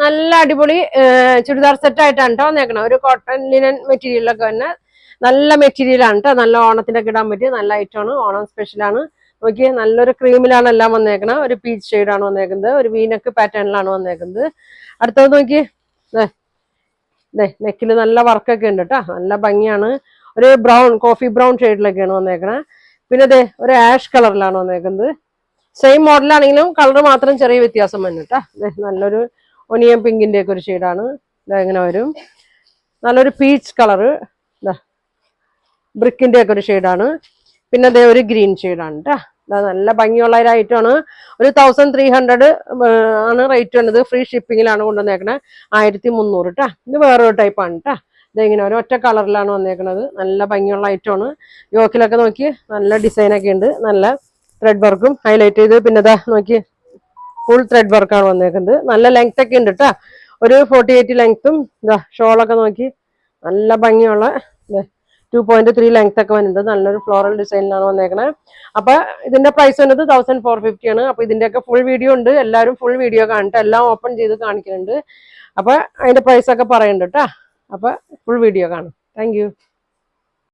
നല്ല അടിപൊളി ചുരിദാർ സെറ്റ് ആയിട്ടാണ് കേട്ടോ വന്നേക്കണം. ഒരു കോട്ടൺ ലിനൻ മെറ്റീരിയലൊക്കെ തന്നെ നല്ല മെറ്റീരിയലാണ് കേട്ടോ. നല്ല ഓണത്തിന്റെ ഒക്കെ ഇടാൻ പറ്റിയ നല്ല ഐറ്റമാണ്. ഓണം സ്പെഷ്യലാണ്. നോക്കിയേ, നല്ലൊരു ക്രീമിലാണ് എല്ലാം വന്നേക്കണം. ഒരു പീച്ച് ഷെയ്ഡാണ് വന്നേക്കുന്നത്. ഒരു വീനക്ക് പാറ്റേണിലാണ് വന്നേക്കുന്നത്. അടുത്തത് നോക്കിയേ, നെക്കിൽ നല്ല വർക്കൊക്കെ ഉണ്ട് കേട്ടോ. നല്ല ഭംഗിയാണ്. ഒരു ബ്രൗൺ കോഫി ബ്രൗൺ ഷെയ്ഡിലൊക്കെയാണ് വന്നേക്കണേ. പിന്നെ ഒരു ആഷ് കളറിലാണ് വന്നേക്കുന്നത്. സെയിം മോഡലാണെങ്കിലും കളർ മാത്രം ചെറിയ വ്യത്യാസം വന്നു കേട്ടോ. നല്ലൊരു ഒനിയൻ പിങ്കിന്റെ ഒക്കെ ഒരു ഷെയ്ഡാണ്. ഇതെങ്ങനെ വരും, നല്ലൊരു പീച്ച് കളറ്, ബ്രിക്കിന്റെ ഒക്കെ ഒരു ഷെയ്ഡാണ്. പിന്നെ ഒരു ഗ്രീൻ ഷെയ്ഡാണ് കേട്ടോ. നല്ല ഭംഗിയുള്ള ഒരു ഐറ്റമാണ്. ഒരു 1300 ആണ് റേറ്റ് വന്നത്. ഫ്രീ ഷിപ്പിങ്ങിലാണ് കൊണ്ടുവന്നേക്കണേ. 1300 കേട്ടോ. ഇത് വേറൊരു ടൈപ്പാണ് കേട്ടോ. ഇതെങ്ങനെ ഒരു ഒറ്റ കളറിലാണ് വന്നേക്കണത്. നല്ല ഭംഗിയുള്ള ഐറ്റമാണ്. യോക്കിലൊക്കെ നോക്കി നല്ല ഡിസൈനൊക്കെ ഉണ്ട്. നല്ല ത്രെഡ് വർക്കും ഹൈലൈറ്റ് ചെയ്ത്, പിന്നെ നോക്കി ഫുൾ ത്രെഡ് വർക്കാണ് വന്നേക്കുന്നത്. നല്ല ലെങ്ത് ഒക്കെ ഉണ്ട് കേട്ടോ. ഒരു 48 ലെങ്ത്തും ഷോളൊക്കെ നോക്കി നല്ല ഭംഗിയുള്ള 2.3 ലെങ്ത് ഒക്കെ വരുന്നുണ്ട്. നല്ലൊരു ഫ്ലോറൽ ഡിസൈനിലാണ് വന്നേക്കണേ. അപ്പൊ ഇതിന്റെ പ്രൈസ് വന്നത് 1450 ആണ്. അപ്പൊ ഇതിന്റെയൊക്കെ ഫുൾ വീഡിയോ ഉണ്ട്. എല്ലാവരും ഫുൾ വീഡിയോ കാണട്ടെ. എല്ലാം ഓപ്പൺ ചെയ്ത് കാണിക്കുന്നുണ്ട്. അപ്പൊ അതിന്റെ പ്രൈസ് ഒക്കെ പറയുന്നുണ്ട് കേട്ടോ. അപ്പൊ ഫുൾ വീഡിയോ കാണും. Thank you.